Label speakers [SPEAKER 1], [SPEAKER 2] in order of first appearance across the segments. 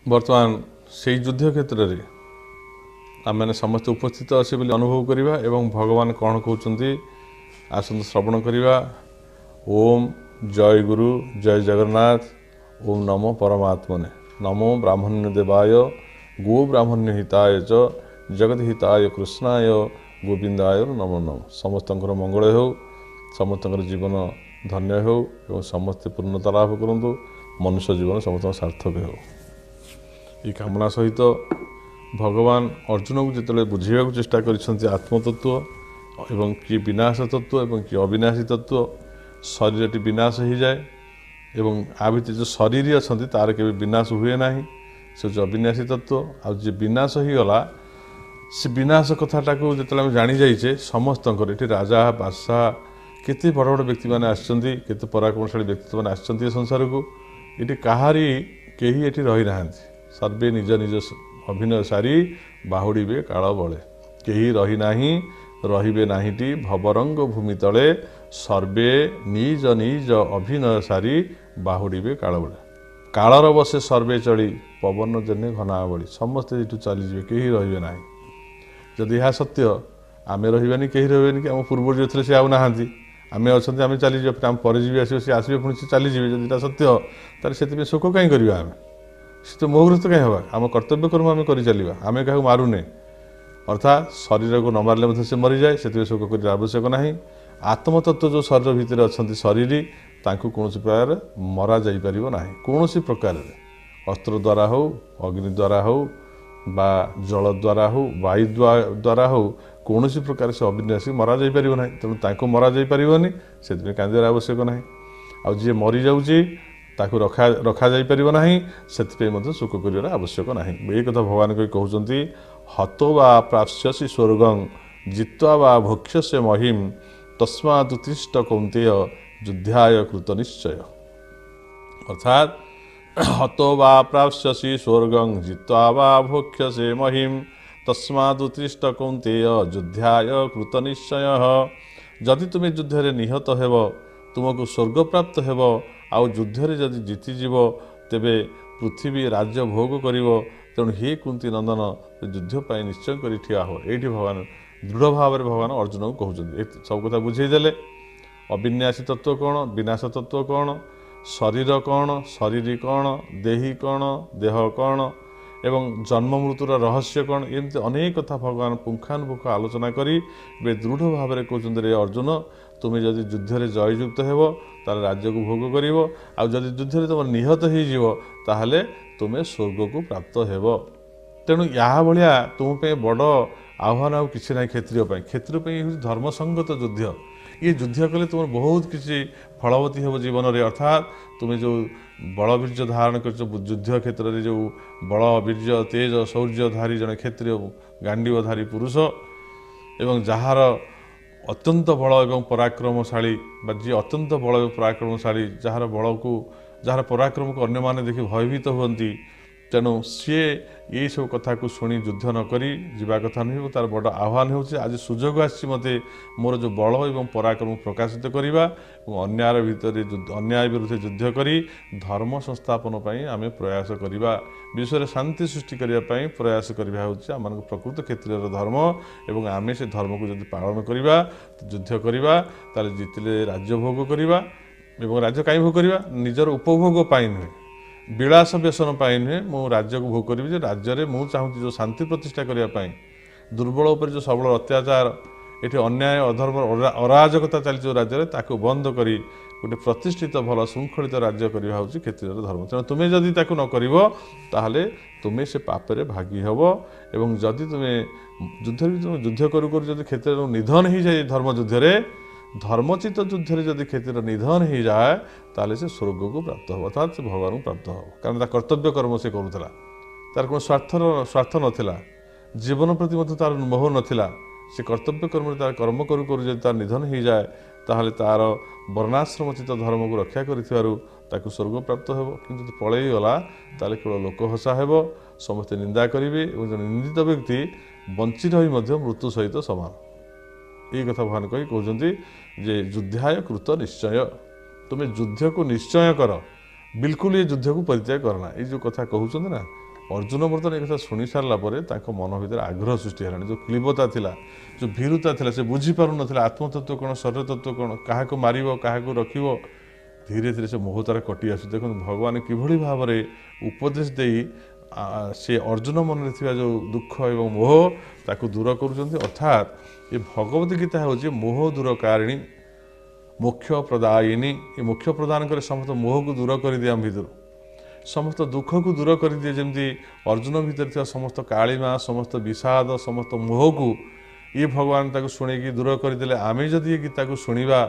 [SPEAKER 1] बर्तमान से युद्ध क्षेत्र में आम मैंने समस्त उपस्थित अच्छे अनुभव करवा एवं भगवान कौन कहते आसत श्रवण करवा। ओम जय गुरु जय जगन्नाथ। ओम नमो परमात्मने। नमो ब्राह्मण्य देवाय गो ब्राह्मण्य हिताय च जगत हिताय कृष्णाय गोविंदाय नमो नमः। समस्त मंगल हो, समस्त जीवन धन्य हो एवं समस्ते पूर्णता लाभ करूँ। मनुष्य जीवन समस्त सार्थक हो। ये कामना सहित भगवान अर्जुन को जिते बुझेगा चेष्टा कर आत्मतत्व एवं कि विनाश तत्व एवं कि अविनाशी तत्व। शरीर विनाश हो जाए एवं आ भर जो शरीर अच्छा तार के विनाश हुए ना। से जो अविनाशी तत्व आ विनाश हो गला से विनाश कथाटा को जो जानी जाइए समस्त ये राजा बादशाह केते बड़ बड़ व्यक्ति मैंने आते पराक्रमशाली व्यक्ति मैंने आसंती संसार को ये कहारी कहीं ये रही ना। सर्वे निज निज अभिनय सारी बाहुड़े काल बले कहीं रही ना रे नाहीटी भवरंग भूमि तले सर्वे निज निज अभिनय सारी बाहुड़े काल बले कालर बसे सर्वे चली पवन जने घना बड़ी समस्ते ये चलीजे कहीं रे ना। जदि यह सत्य आम रही कहीं रही कि आम पूर्वज थे सी आना आम अच्छा आम चलीजे आम पर सी आसवे पुणी से चलीजे जदि सत्य तार से शोक कहीं करवा आम से तो मोहग्रस्त कहीं हवा। आम कर्तव्य कर्म आम कर चलवा आम क्या मारुने अर्थात शरीर को न मारे से मरी जाए से शोक कर आवश्यक ना। आत्मतत्व जो शरीर भितर अच्छा शरीर तांको कौन प्रकार मरा जापर ना कौन प्रकार अस्त्र द्वारा हो अग्नि द्वारा हो बा जल द्वारा हो वायु द्वारा हो कौन प्रकार से अविनाशी मरा जापर ना। तेणु तांको मरा जापर से कांदर आवश्यक ना। आ जी मरी जाऊँगी ताकू रखा जापर ना से शोक कर आवश्यक ना। ये कथा भगवान कही कहते हतो वा प्राप्स्यसि स्वर्गं जित्वा वा भोक्ष्यसे महिम तस्मात् उत्तिष्ठ कौन्तेय युद्धाय कृत निश्चय। अर्थात हतो वा प्राप्स्यसि स्वर्गं जित्वा वा भोक्ष्यसे महिम तस्मात् उत्तिष्ठ कौन्तेय युद्धाय कृत निश्चय। जदि तुम्हें युद्ध में निहत हेब तुमको स्वर्ग प्राप्त हेब आउ युद्ध में जदि जीतिजीव तेबे पृथ्वी राज्य भोग करिव। तेणु हे कुंती नंदन युद्धपाई निश्चय कर ठिया हो। ये भगवान दृढ़ भाव में भगवान अर्जुन को कहते सब कथा बुझेदेले। अविनाशी तत्व कौन, विनाश तत्व कौन, शरीर कौन, शरीर कौन, देही कौन, देह कौन एवं जन्म मृत्युर रहस्य कौन, एमती अनेक कथा भगवान पुंखानुपुंख आलोचना करी दृढ़ भाव में कहते रे अर्जुन तुम्हें जदि युद्ध में जययुक्त हो तार राज्य को भोग कर युद्ध में तुम निहत हो तुम्हें स्वर्ग को प्राप्त हेब। तेणु या भाया तुम बड़ आह्वान आउ कि ना। क्षेत्रीय धर्मसंगत युद्ध ये युद्ध कले तुम बहुत किसी फलवती हो जीवन में। अर्थात तुम्हें जो बल वीर्य धारण कर युद्ध क्षेत्र में जो बल वीर्य तेज शौर्यधारी जड़े क्षेत्रीय गांडीवधारी पुरुष एवं जार अत्यंत बल एवं पराक्रमशाली जी अत्यंत बल एवं पराक्रमशाली जार बल को जार पराक्रम को अन्य माने देखि भयभीत हुअन्ति। तेणु सी ये सब कथा को शुणी युद्ध नक जा कथा नुह। तार बड़ आह्वान हो आज सुजोग आते मोर जो बल एवं पराक्रम प्रकाशित करवा अन्याय भितर अन्याय विरुद्ध युद्ध करी धर्म संस्थापन आम प्रयास करवा विश्व शांति सृष्टि करने प्रयास करवा आम प्रकृत क्षेत्रीय धर्म एवं आम से धर्म को जब पालन करवा युद्ध करवा ताले जितले राज्य भोग करवा एवं राज्य कहीं भोग करवा निजर उपभोग पाई नुहे विलास व्यसन पाई नुहे मु राज्य को भोग करी राज्य में मुझे चाहूँगी जो शांति प्रतिष्ठा करने दुर्बल उपर जो सबल अत्याचार ये अन्याय अधर्म अराजकता चली जो राज्य में बंद करी गोटे प्रतिष्ठित भल श्रृंखलित राज्य करवा हूँ क्षेत्रीय धर्म। तेणु तुम्हें जदि न कर तुम्हें से पापरे भागी हेब एवं जदि तुम्हें युद्ध तुम युद्ध करू जब क्षेत्र निधन हो जाए धर्म युद्ध धर्मचित युद्ध में जब क्षेत्र निधन हो जाए ताले से स्वर्ग को प्राप्त हो अर्थात से भगवान को प्राप्त हो। कारण कर्तव्य कर्म से करूला तार कौन स्वार्थ नाला जीवन प्रति मत तार मोह नाला से कर्तव्य कर्म तार कर्म करू करू जब तार निधन हो जाए ताहले तार वर्णाश्रमचित धर्म को रक्षा कर स्वर्ग प्राप्त हो। कि पलि गला ताले केवल लोक हसा हेब समस्ते निंदा करेंगे और निंदित व्यक्ति बंची रही मृत्यु सहित समान। ये कथा भगवान कही कहते जे युद्धाय कृत निश्चय तुम्हें युद्ध को निश्चय कर बिल्कुल ये युद्ध को परित्याग करना ये जो कथा कहते ना अर्जुन बर्तमान एक कथा शुणी सारा मन भर आग्रह सृष्टि है जो क्लीबता थिला जो भीरुता थिला से बुझीपार ना आत्मतत्व कौन शरीर तत्व कौन क्या मार क्या रख धीरे धीरे से मोह तार कटि आस देखो भगवान किभली भाव में उपदेश दे से अर्जुन मन में जो दुख एवं मोह ताकू दूर कर अर्थात ये भगवत गीता हूँ मोह दूर कारिणी मोक्ष प्रदायिनी ये मोक्ष प्रदान करे समस्त मोह को दूर कर दिए आम भर समस्त दुख को दूर कर दिए जमी अर्जुन भितर थी समस्त कालीमा समस्त विषाद समस्त मोह को ये भगवान ताको शुणी दूर करदे आम जदि ये गीता को शुणा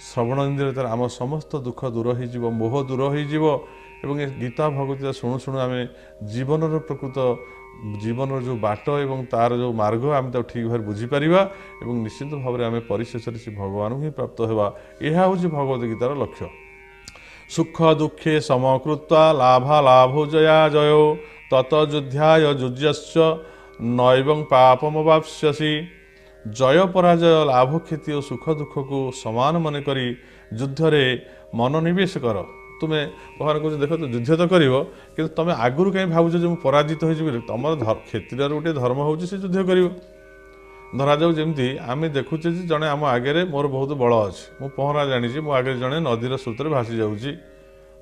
[SPEAKER 1] श्रवण इंद्रिय तार आम समस्त दुख दूर हो मोह दूर हो गीता भगवत शुणु शुणु आम जीवन प्रकृत जीवन जो बाट एवं तार जो मार्ग आम ठीक भाव बुझीपर निश्चित भाव में आम परिशेष से भगवान ही प्राप्त होगा यह हूँ भगवद गीतार लक्ष्य सुख दुखे समकृत्वा लाभा लाभो जया जयो तत युद्धाय युज्यश्च नैवं पापमवाप्स्यसि जय पराजय लाभ क्षति और सुख दुख को समान मन करी युद्ध रे मनोनिवेश कर तुम्हें भगवान कह देख तो युद्ध तो कर कि तुम आगुरी कहीं भावुच जो पराजित हो तुम क्षत्रिय गोटे धर्म हो युद्ध कर धरा जाऊ जमी आम देखुचे जड़े आम आगे मोर बहुत बल अच्छी मु पहरा जानी मो आगे जड़े नदीर स्रोत भासी जाऊँगी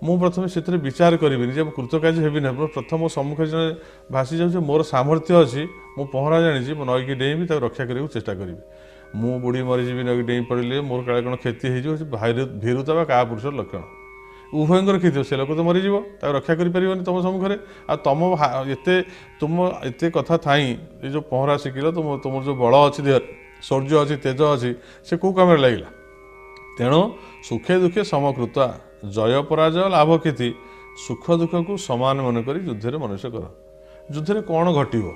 [SPEAKER 1] मु प्रथम से विचार करी जब कृतकार्य हेबी ना प्रथम सम्मुख जड़े भासी जाऊँ मोर सामर्थ्य अच्छी मु पहरा जानी मो नईकी डेईबी रक्षा करने चेष्टा करी मु बुढ़ी मरीजी नईकी डेई पड़े मोर काले कौन क्षति हो भीरुता क्या पुरुषर लक्षण उभयंकर क्षति से लोक तो मरीज रक्षा कर तुम सम्मुखें आ तुम तुम एत कथा थाई ये जो पहरा शिखिल तुम जो बल अच्छी देह शौर्य अच्छी तेज अच्छी से कौ कम लगे तेणु सुखे दुखे समकृता जय पराजय लाभ क्षति सुख दुख को समान मन कर युद्ध मनुष्य कर युद्ध कौन घटो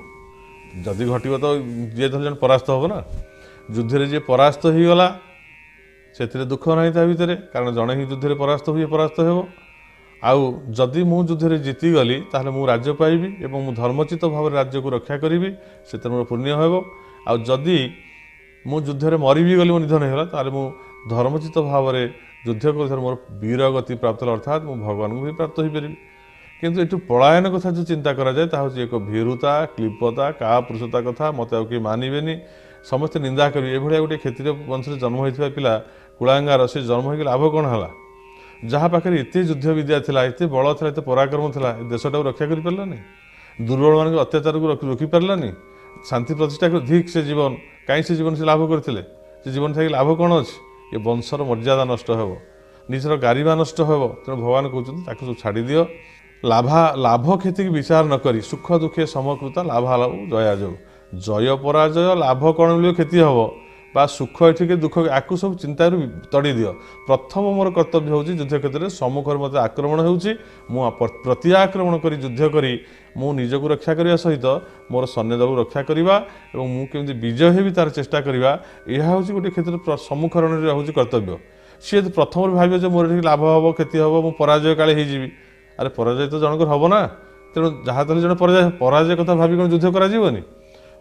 [SPEAKER 1] जदि घटो तो जी जन परास्त हम ना युद्ध जी परास्त हो गला से दुख ना ता भितर कारण जड़े ही युद्ध परास्त हुए परास्त हो आउ जदि मु युद्ध जीति गली ताहले मु राज्य पाइबी एवं मु धर्मचित भाव राज्य को रक्षा करी से मोर पुण्य हो आउ जदि मु युद्ध मरी भी गली मो निधन होगा ताहले मु धर्मचित भाव में युद्ध कर मोर वीर गति प्राप्त अर्थात मु भगवान को भी प्राप्त हो पारि किंतु एटू पलायन कथा जो चिंता करा जाए ताहा एक भीरुता क्लिपता का पुरुषता कथा मत आउ कि मानवेनि समस्त निंदा करें ये गोटे क्षत्रिय वंश जन्म होता पिला कुलांगार से जन्म हो लाभ कौन है जहाँ पाखे एत युद्ध विद्या था एत बल था एत पराक्रम था देशटा को रक्षा कर पारानी दुर्बल मान अत्याचार को रोकी पारानी शांति प्रतिष्ठा कर धिक से जीवन कहीं से जीवन से लाभ करते जीवन थी लाभ कौन अच्छी ये वंशर मर्यादा नष्ट हो निजर गारिमा नष्ट हो तेणु भगवान कहते सब छाड़ दियो लाभ क्षति की विचार न करी सुख दुखे समकृता लाभा लाभ जया जाऊ जय पराजय लाभ कौन मिले क्षति हम बा सुख एठिके दुख आकु सब चिंता तड़ी दियो प्रथम मोर कर्तव्य हूँ युद्ध क्षेत्र में सम्मुखर मत आक्रमण हो प्रति आक्रमण कर युद्ध करी मु निजक रक्षा करने सहित मोर सैन्य दल रक्षा करवा और मुझे विजय भी तार चेष्टा करवा यह हूँ गोटे क्षेत्र सम्मुखरण हूँ कर्तव्य सी प्रथम भाव मोर लाभ हम क्षति हम मुझे पराजय काले हो अरे पराजय तो जनकर हम ना तेणु जहाँ तक जन पराजय कथा भावी कौन युद्ध कर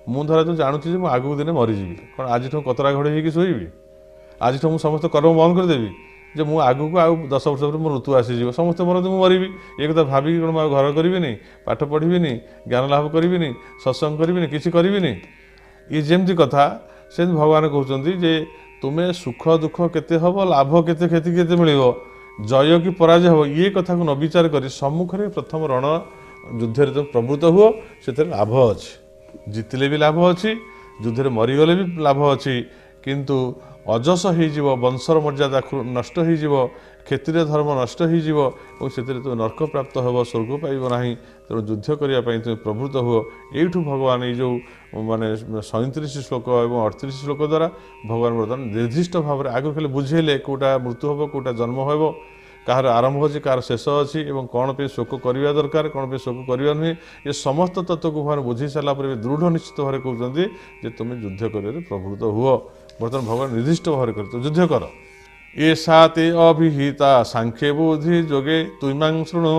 [SPEAKER 1] मु धरा तो जानूँ मुझे आगू दिन मरीजी कौन आज कतरा घोड़े होगी शोबी आज मुझे समस्त कर्म बंद करदेवी जे मु आगू को आउ 10 वर्ष पर मो ऋतु आसीज समस्त मरते मुझे मरबी ये कथा भावी कौन मुझे घर करी पाठ पढ़ी ज्ञान लाभ करी सत्संग करी किसी करी ये जमती कथा से भगवान कहते जे तुम्हें सुख दुख केते हम लाभ केते क्षति केते मिल जय कि पराजय हम ये कथा को न विचार कर सम्मुख में प्रथम रण युद्ध तुम प्रवृत्त हुओ से लाभ अच्छी जितले भी लाभ अच्छी युद्ध मरीगले भी लाभ अच्छी किंतु अजस हो वंशर मर्यादा नष्ट हो क्षत्रिय धर्म नष्ट हो तुम नर्क प्राप्त हो स्वर्ग पाइब ना तेणु युद्ध करने तुम प्रवृत्त हुओ यू भगवान ये जो माने 37 श्लोक और 38 श्लोक द्वारा भगवान बर्तमान निर्दिष्ट भाव में आगे खाली बुझेले कौटा मृत्यु हम कौटा जन्म हो कहार आरंभ हो कहार शेष अच्छी कौन पे शोक करवा दरकार कौन पे शोक करवा नुहे ये समस्त तत्व को भगवान बुझी सारापर दृढ़ निश्चित भाव कहते तुम युद्ध कर प्रवृत्त हुओ बर्तमान भगवान निर्दिष्ट भाव कर तो युद्ध कर ये साते अभिहिता सांख्ये बुद्धि जोगे तुमां शृणु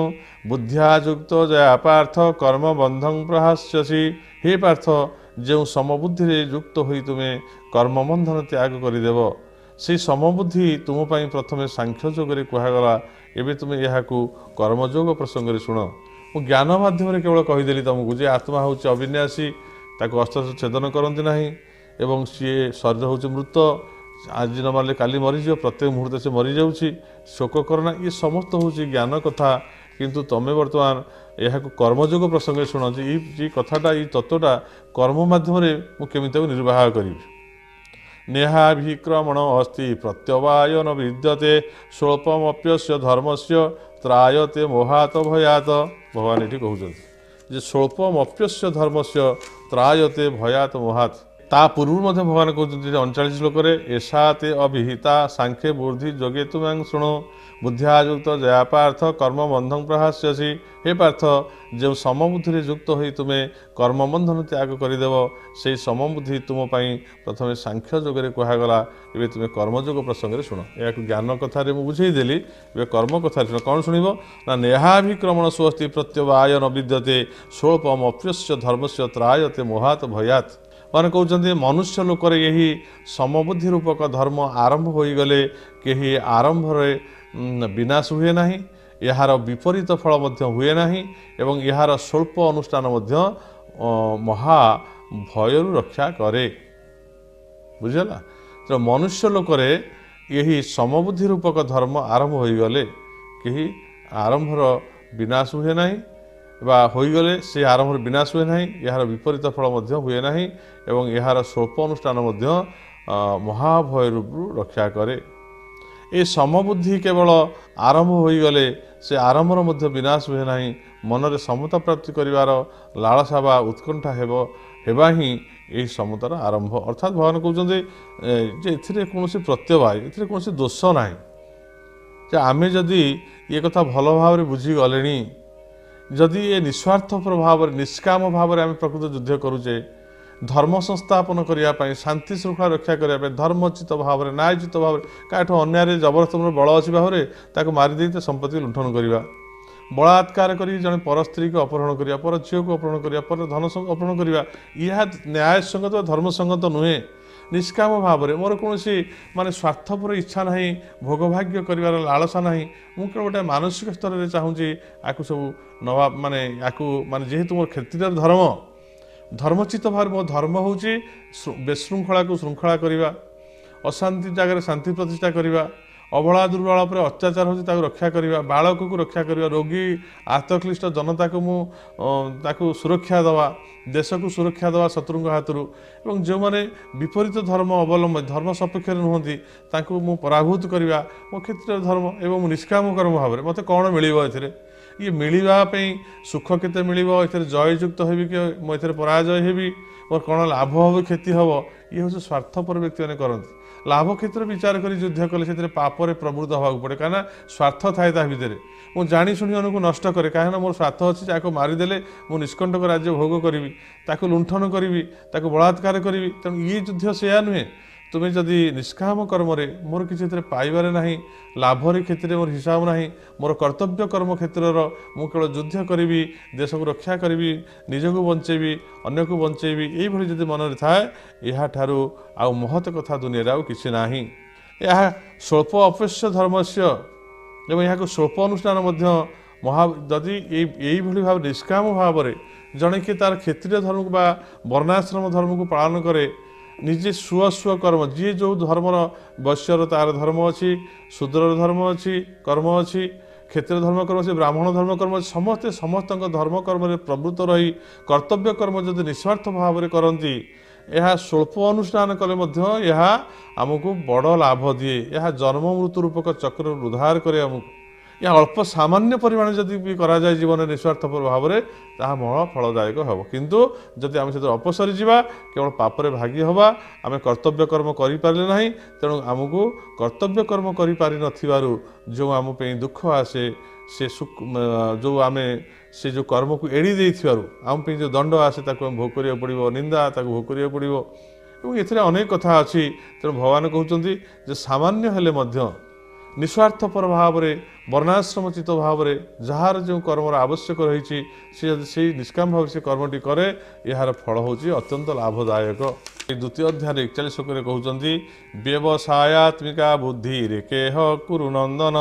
[SPEAKER 1] बुद्धिया युक्त जया पार्थ कर्म बंधं प्रहास्यसि हे पार्थ जो समबुद्धि युक्त हो तुम्हें कर्म बंधन त्याग करदेव से समबुद्धि तुम प्रथम सांख्य जोगे कहगला एबे तुम यहाँ कर्मयोग प्रसंग शुण मु ज्ञान माध्यम केवल कहीदेली तुमको जे आत्मा हूँ अविनाशी ताको अस्त्र छेदन करती ना एवं सी शरीर हूँ मृत आज न मारे काली मरीज प्रत्येक मुहूर्त से मरी जाऊँगी शोक करना ये समस्त हूँ ज्ञान कथा किंतु तुम्हें बर्तमान यह कर्मयोग प्रसंग शुण ये कथाटा ये तत्वटा कर्म माध्यम मुझे निर्वाह करी नेहाभिक्रमण अस्ति प्रत्यवाय न विद्यते स्वल्पमप्यस्य धर्मस्य त्रायते मोहात भयात भगवान ये कहते स्वल्पमप्यस्य धर्मस्य त्रायते भयात मोहात ता पूर्व भगवान कहते 39 श्लोक ऐसा ते अभिहिता सांख्ये बुद्धि जोगे तुम्हें शुणु बुद्धियायुक्त जया पार्थ कर्म बंधन प्रहास्यसी हे पार्थ जो समबुद्धि युक्त हो तुम्हें कर्म बंधन त्याग करदेव से समबुद्धि तुम प्रथम सांख्य जोगे कहगला ए तुम्हें कर्मयोग प्रसंग शुण या ज्ञान कथार बुझेदेली ए कर्म कथा शुण कौन शुण ना नेहाभिक्रमण स्वस्ति प्रत्यवाय न विद्यते स्वल्पम अप्यस्य धर्मस्य त्रायते मोहात भयात मान कहते मनुष्य लोकर यही समबुद्धि रूपक धर्म आरंभ हो गले कहीं आरंभ विनाश हुए ना यार विपरीत फल हुए ना एवं यार स्वल्प अनुष्ठान महा भय रक्षा करे बुझेगा तो मनुष्य लोकर यही समबुद्धि रूपक धर्म आरंभ हो गले कहीं आरंभर विनाश हुए ना होगले से आरंभ विनाश हुए ना यार विपरीत फल हुए ना एवं यार स्वल्प अनुष्ठान महाभय रूप रक्षा करे ये समबुद्धि केवल आरंभ हो गले से आरंभर विनाश हुए ना मनरे समता प्राप्ति करिवार लालसा बा उत्कंठा हेबा ही यही समतार आरंभ अर्थात भगवान कहते कौन प्रत्यवाय ए कौन दोष ना आमे जदि ये कथा भल भाव बुझीगले जदि ये निस्वार्थ भाव निष्काम भाव आम प्रकृत युद्ध करुचे धर्म संस्थापन करने शांति श्रृंखला रक्षा करने धर्मचित भाव में न्यायचित भाव क्या अन्याय जबरदस्त बल अच्छी भाव में मारिदे संपत्ति लुंठन करवा बलात्कार कर जड़े पर स्त्री को अपहरण करवा पर झील को अपहरण करवा पर धन अपहरण करवा यह न्याय संगत धर्मसंगत नुहे निष्काम भाव में मोर कौन माने स्वार्थपर इच्छा ना भोगभाग्य कर लालसा ना मुझे गोटे मानसिक स्तर में चाहूँगी आपको सब नवा माने माने जेहेतु मोर क्षत्रिय धर्म धर्मचित भाव मो धर्म हूँ विशृंखला को श्रृंखला करवा अशांति जगह शांति प्रतिष्ठा करवा अबला दुर्बल पर अत्याचार होता रक्षा करवा बालक को रक्षा करवा रोगी आतक्लिष्ट जनता को मुझे सुरक्षा दवा देश को सुरक्षा दवा शत्रु हाथ जो मैंने विपरीत धर्म अवलंबन धर्म सपेक्ष नुहति मु पराभूत करवा मो क्षेत्र धर्म एवं निष्काम कर्म भाव में मत कौन मिले ये मिलवाई सुख केते मिलिबो एथरे जययुक्त हेबी कि मुझे पराजय हेबी मोर कौन लाभ हम क्षति हम ये हूँ स्वार्थपर व्यक्ति मैंने करती लाभ क्षेत्र विचार कर युद्ध कले से पापर प्रवृत्त होगा पड़े कहीं स्वार्थ थाए ता भितर मुझे जाशुणी अनु नष्ट करे कहीं मोर स्वार्थ अच्छी जाको मारिदेले मु निष्कंटक राज्य भोग करी ताको लुंठन करी ताको बलात्कार करी तेणु ये युद्ध से नुहे तुम्हें जदि निष्काम कर्म मोर किसी पाइबार ना लाभर क्षेत्र मोर हिसाब ना मोर कर्तव्य कर्म क्षेत्र मु केवल युद्ध करी देश को रक्षा करी निज को बंचेबी अन्य को बंचेबी ये जदि मन में थाए यह ठारू आउ महत कथा दुनिया आउ किसी ना यह स्वल्प अपेक्ष धर्म से यहाँ स्वल्प अनुष्ठान महा जदि यही भाव निष्काम भाव में जड़े कि तार क्षेत्रीय धर्म को वर्णाश्रम धर्म को पालन करे निजे स्व स्व कर्म जी जो धर्मर वैश्यर तार धर्म अच्छी शूद्र धर्म अच्छी कर्म अच्छी क्षेत्र धर्म कर्म अच्छी ब्राह्मण धर्म कर्म समस्ते समस्त धर्म कर्म प्रवृत्त रही कर्तव्य कर्म जदि निस्वार्थ भाव में करती यह स्वल्प अनुष्ठान कले यह आमको बड़ लाभ दिए यह जन्म मृत्यु रूपक चक्र उद्धार करे आमको या अल्प सामान्य परिमाण जदि भी करा जाए जीवन निस्वार्थपर भाव में ताहा मह फलदायक हम किंतु जदि आम से अपसरी जावा केवल पापरे भागी हवा आम कर्तव्य कर्म करें ना तेणु आमको कर्तव्य कर्म कर जो आम दुख आसे से जो आम से जो कर्म को एड़ी दे आम जो दंड आसे भोग करा पड़ो निंदा भोग करा पड़ो ये अनेक कथा अच्छी तेणु भगवान कहते सामान्य हेले निस्वार्थपर भाव में वर्णाश्रम चित भाव में जार जो कर्मर आवश्यक रही से निष्काम भाव से कर्मटी करे यार फल हूँ अत्यंत लाभदायक। द्वितीय अध्याय 41 श्लोक कहते व्यवसायात्मिका बुद्धि रेकेह कुरु नंदन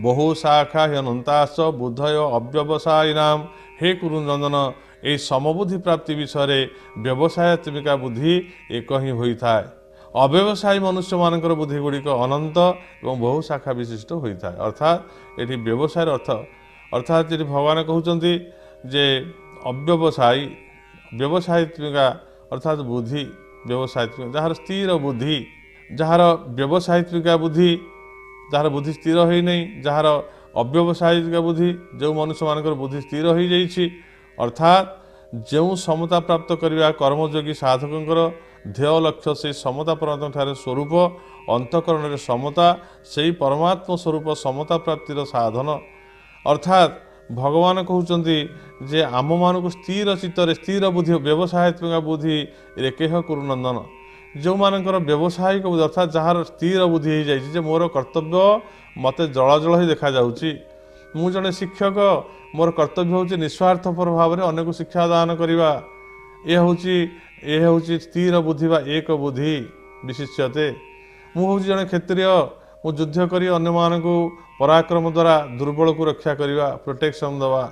[SPEAKER 1] बहु शाखा ह्यनंताश्च बुद्धय अव्यवसायिनाम। हे कुरु नंदन यही समबुद्धि प्राप्ति विषय व्यवसायात्मिका बुद्धि एक ही होता है। अव्यवसायी मनुष्य मानकर बुद्धि गुड़िक अनंत और बहु शाखा विशिष्ट होता है। अर्थात ये व्यवसाय अर्थ अर्थात ये भगवान कहते जे अव्यवसायी व्यवसायित्मिका अर्थात बुद्धि व्यवसायित्मिका जार स्थिर बुद्धि जार व्यवसायित्मिका बुद्धि जार बुद्धि स्थिर हो नहीं जार अव्यवसायिका बुद्धि जो मनुष्य मानकर बुद्धि स्थिर हो जाइए अर्थात जो समता प्राप्त करने कर्मयोगी साधकर ध्येय लक्ष्य से समता परमात्मा स्वरूप अंतकरण समता से परमात्मा स्वरूप समता प्राप्तिर साधन अर्थात भगवान कहते जे आम मान को स्थिर चित्तर स्थिर बुद्धि व्यवसायत्मिका बुद्धि रेकेह कुरुनंदन जो मानकर व्यावसायिक बुद्धि अर्थात जार स्थिर बुद्धि हो जाए मोर कर्तव्य मत जल जल ही देखा जाऊँगी मु जड़े शिक्षक मोर कर्तव्य हूँ निस्वार्थपर भाव में अनेक शिक्षा दान करवा यह हूँ स्थिर बुद्धि बा एक बुद्धि विशिष्यते मुझे जड़े क्षत्रिय मु युद्ध कर अन्य पराक्रम द्वारा दुर्बल को रक्षा करवा प्रोटेक्शन दवा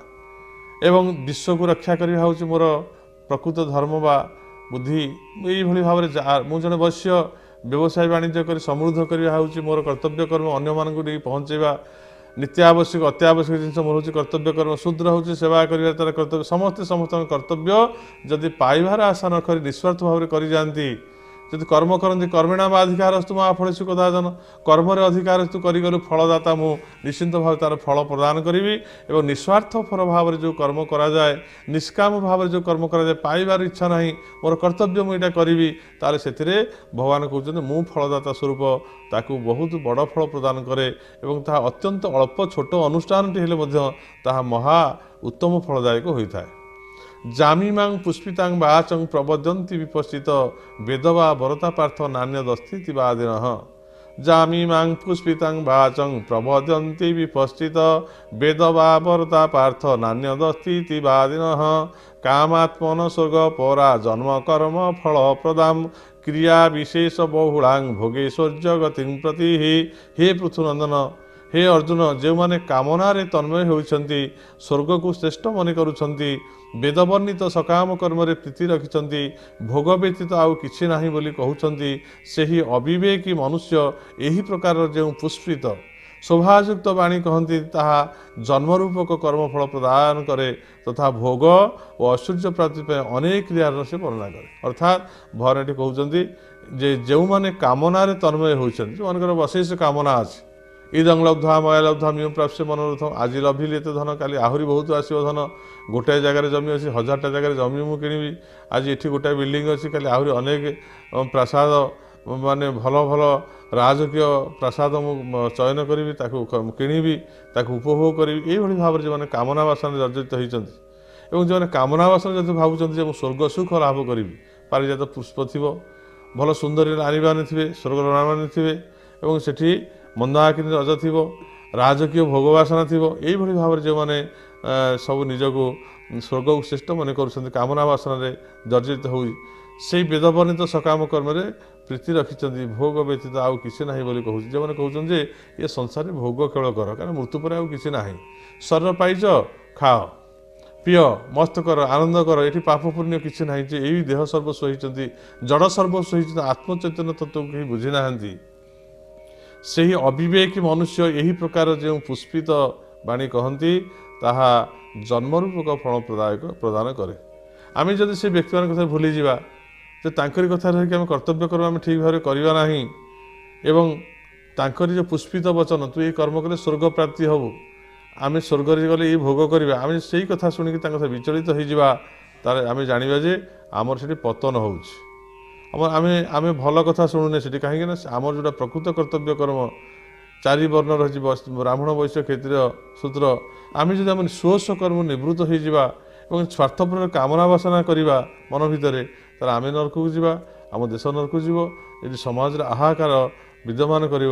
[SPEAKER 1] एवं विश्व को रक्षा करवा हूँ मोर प्रकृत धर्म बा बुद्धि यही भाव में मुझे जड़े वैश्य व्यवसाय वाणिज्य कर समृद्ध करवा हूँ मोर कर्तव्य कर्म अन्य मानक पहुँचेवा नित्यावश्यक अत्यावश्यक जिन मोर हूँ कर्तव्य कर्म शूद्र हूँ सेवा कर तार कर्तव्य समस्ते समस्त कर्तव्य जदि पाइबार आशा न कर निस्वार्थ भाव में कर जाती जब कर्म करती कर्मिणाम अधिकार अस्तु महाफलेषु कदाचन कर्म अधिकार अस्तु करू फलदाता मु निश्चिंत भाव तार फल प्रदान करी और निस्वार्थ फल भाव में जो कर्म कराए निष्काम भाव में जो कर्म कराए पाइबार इच्छा ना मोर कर्तव्य मुझे करी ताले से भगवान कहते मु फलदाता स्वरूप ताकू बहुत बड़ फल प्रदान करे और ता अत्यंत अल्प छोट अनुष्ठान ता महा उत्तम फलदायक होता है। जामीमांग पुष्पितांग वाचं प्रबदंती विपस्थित वेद वा वरता पार्थ नान्यदस्ति वादिन जामीमांग पुष्पितांग वाचं प्रबदंती विपस्थित वेद वा वरता पार्थ नान्यदस्ति वादिन कामात्मन स्वर्ग परा जन्म कर्म फल प्रदाम क्रिया विशेष बहुलांग भोगेश्वर्य गति प्रति हे पृथुनंदन हे अर्जुन जो माने कामनारे तन्मय होइछन्ति स्वर्ग को श्रेष्ठ मन करुछन्ति वेदवर्णित सकाम कर्म रे प्रीति रखिछन्ति भोग व्यतीत आउ किछि नाही बोली कहउछन्ति सेही अविवेकी मनुष्य एही प्रकार जो पुष्पित शोभायुक्त वाणी कहती ताहा जन्मरूपक कर्मफल प्रदान करे तथा भोग और ऐश्वर्य प्राप्ति अनेक क्रियार से वर्णना करे। अर्थात भगवान ये कहते जे जो माने कामनारे तन्मय होइछन्ति जो मानकर अशेष कामना अछि इदं लब्ध्वा मया लब्ध्वा म्यूं प्राप्स्य मनोरथम आज लभिले तो धन काली आहरी बहुत आसो धन गोटाए जगार जमी अच्छी 1000टा जगार जमी मु किनिबी आज ये गोटाए बिल्डिंग अच्छी काली आहरी अनेक प्रासाद माने भल भल राजकीय प्रासाद मु चयन करी किनिबी उपभोग करी यही भाव में जो कामना वासन जर्जरित होती जो कामना वासन जब भावुं स्वर्ग सुख लाभ करी पारिजात पुष्प थी भल सुंदर नारी मैंने थे स्वर्ग मैंने थे सेठी मंदाकिनी रज थी राजकीय भोगवासना थी यही भाव में जो मैंने सब निजको स्वर्ग को श्रेष्ठ मन कर कामना वासन जर्जरित हो वेदवर्णित सकाम कर्म प्रीति रखिंट भोग व्यतीत आउ कि ना बोली कहूँ जो मैंने कहते ये संसार भोग खेल कर कारण मृत्यु पर आउ कि ना शरीर पाइज खाओ पिय मस्त कर आनंद कर ये पाप पुण्य किसी ना यही देह सर्वस्व होती जड़ सर्वस्व होती आत्मचैतन्य तत्व को कहीं बुझी ना से ही अविवेकी मनुष्य यही प्रकार जो पुष्पित वाणी कहती ताहा जन्मरूपक फल प्रदान करे। आम जदि से व्यक्ति मान कथा भूली जावा तो तांकरी कथा रही आम कर्तव्य कर्म आम ठीक भाव करवा नहीं एवं तांकरी जो पुष्पित वचन तू ये कर्म कले स्वर्ग प्राप्ति हबू आम स्वर्ग गले ये भोग करवा आम से कथा शुणिक विचलित हो आम जाना जे आमर से पतन हो आम भल कथा शुणुने से कहीं आमर जो प्रकृत कर्तव्य कर्म चारि वर्ण रही ब्राह्मण वैश्य क्षत्रिय शूद्र आम जब आम स्वस्व कर्म निवृत्त हो स्वार्थपर कामना वासना करवा मन भितर तर आम नरक को जावा आम देश नरक को जीव ये समाज आहाकार विद्यमान कर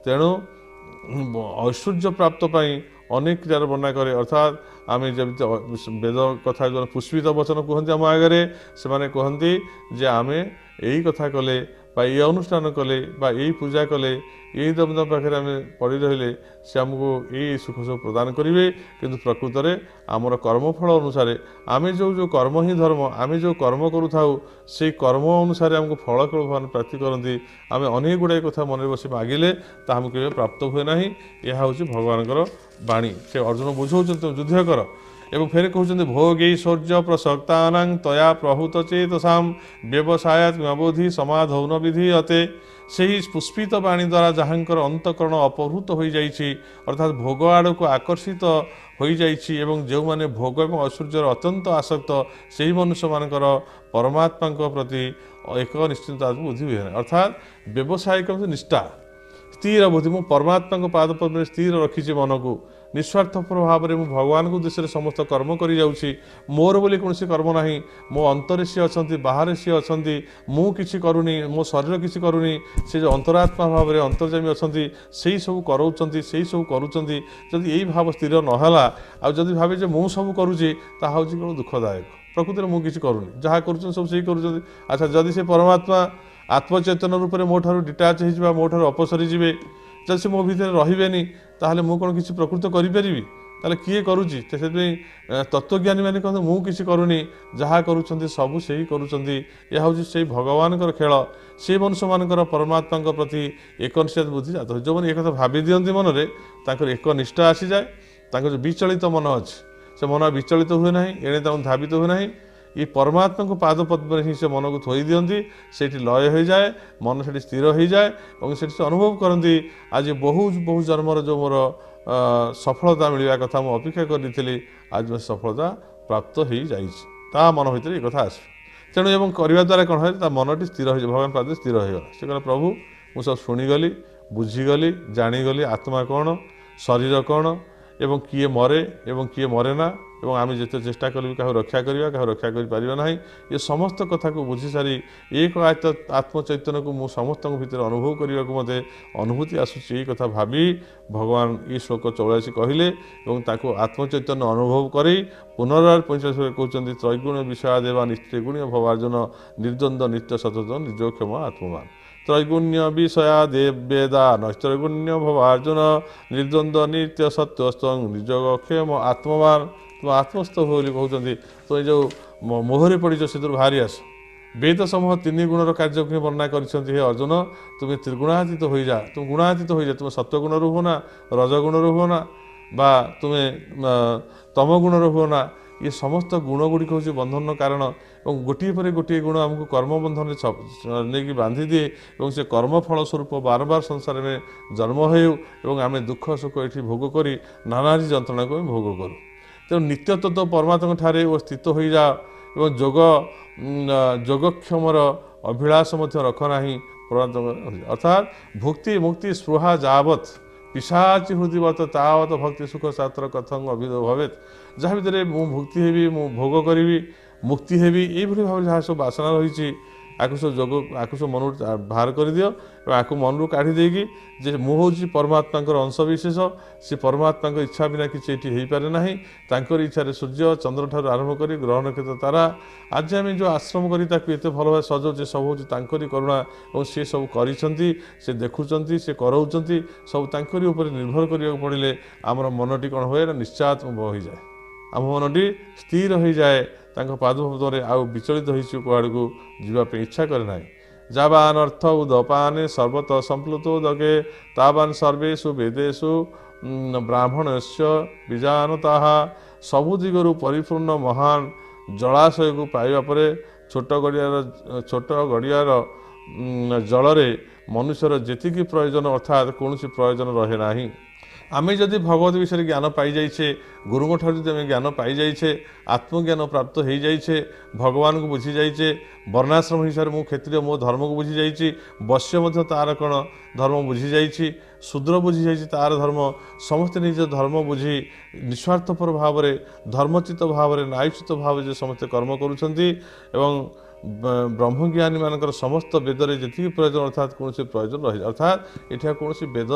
[SPEAKER 1] तेणु ऐश्वर्य प्राप्त अनेक क्रियार वर्णना करे अर्थात आम जब वेद कथा जो पुष्पित वचन कहते आम आगे से कहती जे आम এই କଥା କଲେ ବା ଏଇ ଅନୁଷ୍ଠାନ କଲେ ବା ଏଇ ପୂଜା କଲେ ଏଇ ଦେବତା ପାଖରେ ଆମେ ପଡ଼ି ରହିଲେ ସେ ଆମକୁ ଏଇ ସୁଖ ସବୁ ପ୍ରଦାନ କରିବେ। କିନ୍ତୁ ପ୍ରକୃତରେ ଆମର କର୍ମଫଳ ଅନୁସାରେ ଆମେ ଯେଉଁ କର୍ମ ହିଁ ଧର୍ମ, ଆମେ ଯେଉଁ କର୍ମ କରୁଥାଉ ସେଇ କର୍ମ ଅନୁସାରେ ଆମକୁ ଫଳ ଭଗବାନ ପ୍ରାପ୍ତି କରନ୍ତି। ଆମେ ଅନେକ ଗୁଡ଼ାଏ କଥା ମନରେ ବସି ମାଗିଲେ ତାହା ଆମକୁ କେବେ ପ୍ରାପ୍ତ ହୁଏ ନାହିଁ। ଏହା ହେଉଛି ଭଗବାନଙ୍କର ବାଣୀ। ସେ ଅର୍ଜୁନ ବୁଝାଉଛନ୍ତି ଯୁଦ୍ଧ କର। ଏବଂ ଫେରେ କହୁଛନ୍ତି ଭୋଗୈଶ୍ୱର୍ଯ୍ୟ ପ୍ରସକ୍ତାନାଂ ତୟା ପ୍ରହୂତ ଚେତସାମ୍ ବ୍ୟବସାୟାତ୍ ମବୋଧି ସମାଧୌନ ବିଧୀୟତେ। ସେହି ପୁଷ୍ପିତ ବାଣୀ ଦ୍ୱାରା ଯାହାଙ୍କର ଅନ୍ତଃକରଣ ଅପହୃତ ହୋଇଯାଇଛି, ଅର୍ଥାତ୍ ଭୋଗ ଆଡ଼କୁ ଆକର୍ଷିତ ହୋଇଯାଇଛି ଏବଂ ଯେଉଁମାନେ ଭୋଗ ଏବଂ ଐଶ୍ୱର୍ଯ୍ୟର ଅତ୍ୟନ୍ତ ଆସକ୍ତ, ସେହି ମନୁଷ୍ୟମାନଙ୍କର ପରମାତ୍ମାଙ୍କ ପ୍ରତି ଏକ ନିଶ୍ଚିନ୍ତ ବୁଦ୍ଧି ହୁଏ ନାହିଁ। ଅର୍ଥାତ୍ ବ୍ୟବସାୟିକ ନିଷ୍ଠା, ସ୍ଥିର ବୁଦ୍ଧି। ମୁଁ ପରମାତ୍ମାଙ୍କ ପାଦପଦ୍ମରେ ସ୍ଥିର ରଖିଛି ମନକୁ, ନିଃସ୍ୱାର୍ଥପର ଭାବରେ ମୁଁ ଭଗବାନଙ୍କ ଉଦ୍ଦେଶ୍ୟରେ ସମସ୍ତ କର୍ମ କରିଯାଉଛି। ମୋର ବୋଲି କୌଣସି କର୍ମ ନାହିଁ। ମୋ ଅନ୍ତରେ ସିଏ ଅଛନ୍ତି, ବାହାରେ ସିଏ ଅଛନ୍ତି। ମୁଁ କିଛି କରୁନି, ମୋ ଶରୀର କିଛି କରୁନି। ସେ ଯେଉଁ ଅନ୍ତରାତ୍ମା ଭାବରେ ଅନ୍ତର୍ଯାମୀ ଅଛନ୍ତି ସେଇ ସବୁ କରାଉଛନ୍ତି, ସେଇ ସବୁ କରୁଛନ୍ତି। ଯଦି ଏଇ ଭାବ ସ୍ଥିର ନହେଲା, ଆଉ ଯଦି ଭାବେ ଯେ ମୁଁ ସବୁ କରୁଛି, ତାହା ହେଉଛି କେବଳ ଦୁଃଖଦାୟକ। ପ୍ରକୃତିରେ ମୁଁ କିଛି କରୁନି, ଯାହା କରୁଛନ୍ତି ସବୁ ସେଇ କରୁଛନ୍ତି। ଆଚ୍ଛା, ଯଦି ସେ ପରମାତ୍ମା ଆତ୍ମଚୈତନ୍ୟ ରୂପରେ ମୋ ଠାରୁ ଡିଟାଚ୍ ହେଇଯିବା, ମୋ ଠାରୁ ଅପସରି ଯିବେ, ଯଦି ସେ ମୋ ଭିତରେ ରହିବେନି, ତାହେଲେ ମୁଁ କ'ଣ କିଛି ପ୍ରକୃତ କରିପାରିବି? ତାହେଲେ କିଏ କରୁଛି? ସେଥିପାଇଁ ତତ୍ତ୍ୱଜ୍ଞାନୀମାନେ କହନ୍ତି ମୁଁ କିଛି କରୁନି, ଯାହା କରୁଛନ୍ତି ସବୁ ସେଇ କରୁଛନ୍ତି। ଏହା ହେଉଛି ସେଇ ଭଗବାନଙ୍କର ଖେଳ। ସେ ମନୁଷ୍ୟମାନଙ୍କର ପରମାତ୍ମାଙ୍କ ପ୍ରତି ଏକନିଷ୍ଠ ବୁଦ୍ଧି ଜାତ ହୁଏ। ଯେଉଁମାନେ ଏକଥା ଭାବି ଦିଅନ୍ତି ମନରେ, ତାଙ୍କର ଏକନିଷ୍ଠା ଆସିଯାଏ। ତାଙ୍କର ଯେଉଁ ବିଚଳିତ ମନ ଅଛି, ସେ ମନ ବିଚଳିତ ହୁଏ ନାହିଁ, ଏଣେ ତାଙ୍କୁ ଧାବିତ ହୁଏ ନାହିଁ। ଏ ପରମାତ୍ମାଙ୍କ ପାଦପଦ୍ମରେ ହିଁ ସେ ମନକୁ ଥୋଇ ଦିଅନ୍ତି। ସେଇଠି ଲୟ ହୋଇଯାଏ, ମନ ସେଠି ସ୍ଥିର ହୋଇଯାଏ ଏବଂ ସେଠି ସେ ଅନୁଭବ କରନ୍ତି ଆଜି ବହୁ ଜନ୍ମର ଯେଉଁ ମୋର ସଫଳତା ମିଳିବା କଥା ମୁଁ ଅପେକ୍ଷା କରିଥିଲି, ଆଜି ମୋ ସଫଳତା ପ୍ରାପ୍ତ ହୋଇଯାଇଛି। ତା ମନ ଭିତରେ ଏ କଥା ଆସିବ। ତେଣୁ ଏବଂ କରିବା ଦ୍ୱାରା କ'ଣ ହୁଏ, ତା ମନଟି ସ୍ଥିର ହୋଇଯାଏ, ଭଗବାନ ପାଦରେ ସ୍ଥିର ହୋଇଗଲା। ସେ କହିଲା ପ୍ରଭୁ ମୁଁ ସବୁ ଶୁଣିଗଲି, ବୁଝିଗଲି, ଜାଣିଗଲି ଆତ୍ମା କ'ଣ, ଶରୀର କ'ଣ ଏବଂ କିଏ ମରେ ଏବଂ କିଏ ମରେ ନା, ଏବଂ ଆମେ ଯେତେ ଚେଷ୍ଟା କଲେ ବି କାହାକୁ ରକ୍ଷା କରିବା, କାହାକୁ ରକ୍ଷା କରିପାରିବା ନାହିଁ। ଏ ସମସ୍ତ କଥାକୁ ବୁଝିସାରି ଏକ ଆତ୍ମଚୈତନ୍ୟକୁ ମୁଁ ସମସ୍ତଙ୍କ ଭିତରେ ଅନୁଭବ କରିବାକୁ ମୋତେ ଅନୁଭୂତି ଆସୁଛି। ଏଇ କଥା ଭାବି ଭଗବାନ ଏ ଶ୍ଲୋକ 84 କହିଲେ ଏବଂ ତାକୁ ଆତ୍ମଚୈତନ୍ୟ ଅନୁଭବ କରି ପୁନର୍ବାର 45 କହୁଛନ୍ତି ତ୍ରୈଗୁଣ ବିଷୟା ଦେବା ନିସ୍ତ୍ରିଗୁଣୀୟ ଭବାର୍ଜୁନ ନିର୍ଦ୍ୱନ୍ଦ୍ୱ ନିତ୍ୟ ସତତ ନିଜକ୍ଷମ ଆତ୍ମବାନ। ତ୍ରୈଗୁଣ୍ୟ ବିଷୟା ଦେବେଦା ନୈସ୍ତ୍ରୈଗୁଣ୍ୟ ଭବାର୍ଜୁନ ନିର୍ଦ୍ୱନ୍ଦ୍ୱ ନିତ୍ୟ ସତ୍ୟସ୍ତଂ ନିଜକ୍ଷମ ଆତ୍ମବାନ। ତୁମେ ଆତ୍ମସ୍ଥ ହୁଅ ବୋଲି କହୁଛନ୍ତି। ତୁମେ ଯେଉଁ ମୋହରେ ପଡ଼ିଛ ସେଥିରୁ ବାହାରି ଆସ। ବେଦ ସମୂହ 3 ଗୁଣର କାର୍ଯ୍ୟକୁ ହିଁ ବର୍ଣ୍ଣନା କରିଛନ୍ତି। ହେ ଅର୍ଜୁନ, ତୁମେ ତ୍ରିଗୁଣାତୀତ ହୋଇଯା, ତୁମେ ଗୁଣାତୀତ ହୋଇଯା। ତୁମେ ସତ୍ୱଗୁଣରୁ ହୁଅ ନା, ରଜଗୁଣରୁ ହୁଅ ନା, ବା ତୁମେ ତମ ଗୁଣରୁ ହୁଅ ନା। ଏ ସମସ୍ତ ଗୁଣ ଗୁଡ଼ିକ ହେଉଛି ବନ୍ଧନର କାରଣ ଏବଂ ଗୋଟିଏ ପରେ ଗୋଟିଏ ଗୁଣ ଆମକୁ କର୍ମବନ୍ଧନରେ ନେଇକି ବାନ୍ଧିଦିଏ ଏବଂ ସେ କର୍ମଫଳ ସ୍ୱରୂପ ବାରବାର ସଂସାରରେ ଜନ୍ମ ହେଉ ଏବଂ ଆମେ ଦୁଃଖ ସୁଖ ଏଠି ଭୋଗ କରି ନାନାଦି ଯନ୍ତ୍ରଣାକୁ ଆମେ ଭୋଗ କରୁ। ତେଣୁ ନିତ୍ୟ ତତ୍ତ୍ୱ ପରମାତ୍ମାଙ୍କ ଠାରେ ଓ ସ୍ଥିତ ହୋଇଯାଅ ଏବଂ ଯୋଗକ୍ଷମର ଅଭିଳାଷ ମଧ୍ୟ ରଖ ନାହିଁ। ଅର୍ଥାତ୍ ଭୁକ୍ତି ମୁକ୍ତି ସ୍ପୃହା ଯାବତ୍ ପିଶାଚି ହୃଦିବତ ତାବତ୍ ଭକ୍ତି ସୁଖ ଶାସ୍ତ୍ର କଥଂ ଅଭିଧ ଭବେତ୍। ଯାହା ଭିତରେ ମୁଁ ଭୁକ୍ତି ହେବି, ମୁଁ ଭୋଗ କରିବି, ମୁକ୍ତି ହେବି, ଏଇଭଳି ଭାବରେ ଯାହା ସବୁ ବାସନା ରହିଛି ଆକୁ ସବୁ ମନରୁ ବାହାର କରିଦିଅ ଏବଂ ଆକୁ ମନରୁ କାଢ଼ି ଦେଇକି ଯେ ମୁଁ ହେଉଛି ପରମାତ୍ମାଙ୍କର ଅଂଶବିଶେଷ। ସେ ପରମାତ୍ମାଙ୍କ ଇଚ୍ଛା ବିନା କିଛି ଏଠି ହେଇପାରେ ନାହିଁ। ତାଙ୍କର ଇଚ୍ଛାରେ ସୂର୍ଯ୍ୟ ଚନ୍ଦ୍ରଠାରୁ ଆରମ୍ଭ କରି ଗ୍ରହ ନକ୍ଷତ୍ର ତାରା ଆଜି ଆମେ ଯେଉଁ ଆଶ୍ରମ କରି ତାକୁ ଏତେ ଭଲ ଭାବେ ସଜାଉଛେ, ସବୁ ହେଉଛି ତାଙ୍କରି କରୁଣା ଏବଂ ସେ ସବୁ କରିଛନ୍ତି, ସେ ଦେଖୁଛନ୍ତି, ସେ କରାଉଛନ୍ତି। ସବୁ ତାଙ୍କରି ଉପରେ ନିର୍ଭର କରିବାକୁ ପଡ଼ିଲେ ଆମର ମନଟି କ'ଣ ହୁଏ ନା ନିଶ୍ଚାତ୍ମ ହୋଇଯାଏ। ଆମ ମନଟି ସ୍ଥିର ହୋଇଯାଏ ତାଙ୍କ ପାଦପଦ୍ମରେ, ଆଉ ବିଚଳିତ ହୋଇଛି କୁଆଡ଼କୁ ଯିବା ପାଇଁ ଇଚ୍ଛା କରେ ନାହିଁ। ଯାବାନ୍ ଅର୍ଥ ଉଦପାନେ ସର୍ବତ ସମ୍ପ୍ଲୁତ ଉଦକେ ତାବାନ୍ ସର୍ବେଷୁ ବେଦେଷୁ ବ୍ରାହ୍ମଣସ୍ୟ ବିଜାନ ତାହା। ସବୁ ଦିଗରୁ ପରିପୂର୍ଣ୍ଣ ମହାନ ଜଳାଶୟକୁ ପାଇବା ପରେ ଛୋଟ ଗଡ଼ିଆର ଜଳରେ ମନୁଷ୍ୟର ଯେତିକି ପ୍ରୟୋଜନ ଅର୍ଥାତ୍ କୌଣସି ପ୍ରୟୋଜନ ରହେ ନାହିଁ। ଆମେ ଯଦି ଭଗବତ ବିଷୟରେ ଜ୍ଞାନ ପାଇଯାଇଛେ, ଗୁରୁଙ୍କ ଠାରୁ ଯଦି ଆମେ ଜ୍ଞାନ ପାଇଯାଇଛେ, ଆତ୍ମଜ୍ଞାନ ପ୍ରାପ୍ତ ହୋଇଯାଇଛେ, ଭଗବାନଙ୍କୁ ବୁଝିଯାଇଛେ, ବର୍ଣ୍ଣାଶ୍ରମ ହିସାବରେ ମୁଁ କ୍ଷତ୍ରିୟ ମୋ ଧର୍ମକୁ ବୁଝିଯାଇଛି, ବୈଶ୍ୟ ମଧ୍ୟ ତାର କ'ଣ ଧର୍ମ ବୁଝିଯାଇଛି, ଶୂଦ୍ର ବୁଝିଯାଇଛି ତାର ଧର୍ମ। ସମସ୍ତେ ନିଜ ଧର୍ମ ବୁଝି ନିଃସ୍ୱାର୍ଥପର ଭାବରେ ଧର୍ମଚିତ ଭାବରେ ନ୍ୟାୟଚିତ ଭାବରେ ଯେ ସମସ୍ତେ କର୍ମ କରୁଛନ୍ତି ଏବଂ ବ୍ରହ୍ମଜ୍ଞାନୀମାନଙ୍କର ସମସ୍ତ ବେଦରେ ଯେତିକି ପ୍ରୟୋଜନ ଅର୍ଥାତ୍ କୌଣସି ପ୍ରୟୋଜନ ରହିଛି। ଅର୍ଥାତ୍ ଏଠି ଆଉ କୌଣସି ବେଦ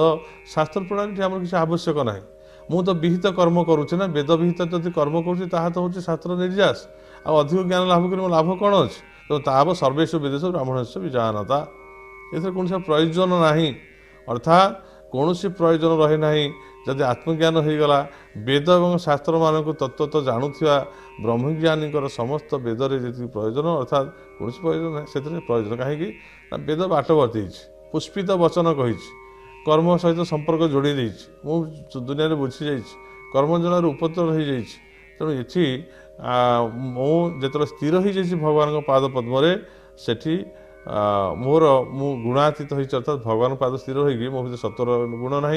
[SPEAKER 1] ଶାସ୍ତ୍ର ପ୍ରଣାଳୀ ଆମର କିଛି ଆବଶ୍ୟକ ନାହିଁ। ମୁଁ ତ ବିହିତ କର୍ମ କରୁଛି ନା, ବେଦ ବିହିତ ଯଦି କର୍ମ କରୁଛି ତାହା ତ ହେଉଛି ଶାସ୍ତ୍ର ନିର୍ଯାସ। ଆଉ ଅଧିକ ଜ୍ଞାନ ଲାଭ କରି ମୋ ଲାଭ କ'ଣ ଅଛି? तो ताव सर्वेषु विदेशु ब्राह्मणस्य विजानता एथर कौन प्रयोजन नहीं अर्थात कौन प्रयोजन रही ना जदि आत्मज्ञान हो गला वेद और शास्त्र मानक तत्व तो जानूवा ब्रह्मज्ञानी समस्त वेदरे जी प्रयोजन अर्थात कौन प्रयोजन ना से प्रयोजन कहीं वेद बाट बतई पुष्पित वचन कही कर्म सहित संपर्क जोड़ी दुनिया बुझी जा कर्मजन उपतर हो तेणु ये मुझे स्थिर हो भगवान पाद पद्म सेठी मोर मु गुणातीत हो अर्थात भगवान पाद स्थिर होगी मो भर सत्वर गुण ना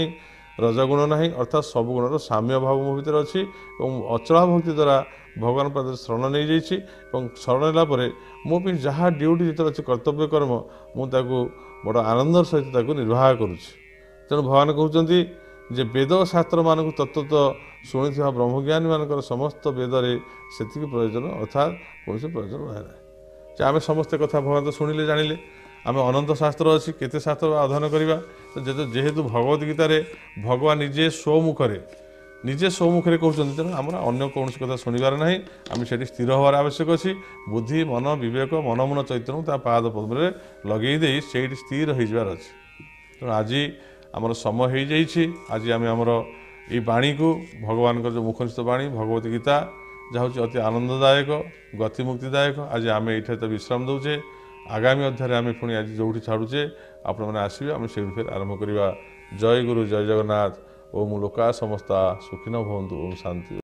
[SPEAKER 1] रजगुण ना अर्थात सब गुणर साम्य भाव मो भर अच्छी अचला भक्ति द्वारा भगवान पाद शरण नहीं जाइए शरण नापर मो जहाँ ड्यूटी जो अच्छे कर्तव्य कर्म मुझे बड़ आनंदर सहित निर्वाह करुच्ची तेणु भगवान कहते जे वेद शास्त्र मानक तत्व तो शुणी ब्रह्मज्ञानी मान समस्त वेदरे से प्रयोजन अर्थात कौन प्रयोजन रहे ना आम समस्ते कथा भगवान तो शुणिले जानिले आम अनंत शास्त्र अच्छी केते शास्त्र अध्ययन करवा तो जेहेतु भगवद गीतार भगवान निजे स्वमुखरे कहते तेणु आम अन्न कौन कथा शुणवार ना आम से स्थिर हबार आवश्यक अच्छी बुद्धि मन विवेक मनमुन चैतन्य पाद पद्म लगे से स्थिर हो जार अच्छे तेणु आज आमर समय हो जाइए आज आम आमर ये बाणी को भगवान जो मुखनिष्ठ बाणी भगवत गीता जहाँ हूँ अति आनंददायक गतिमुक्तिदायक आज आम ये तो विश्राम दौचे आगामी अध्याय आम पुणी आज जो छाड़ुचे आपण मैंने आसवे आम से फिर आरंभ करवा जय गुरु जय जगन्नाथ ओम लोका समस्ता सुखिन भवन्तु ओम शांति।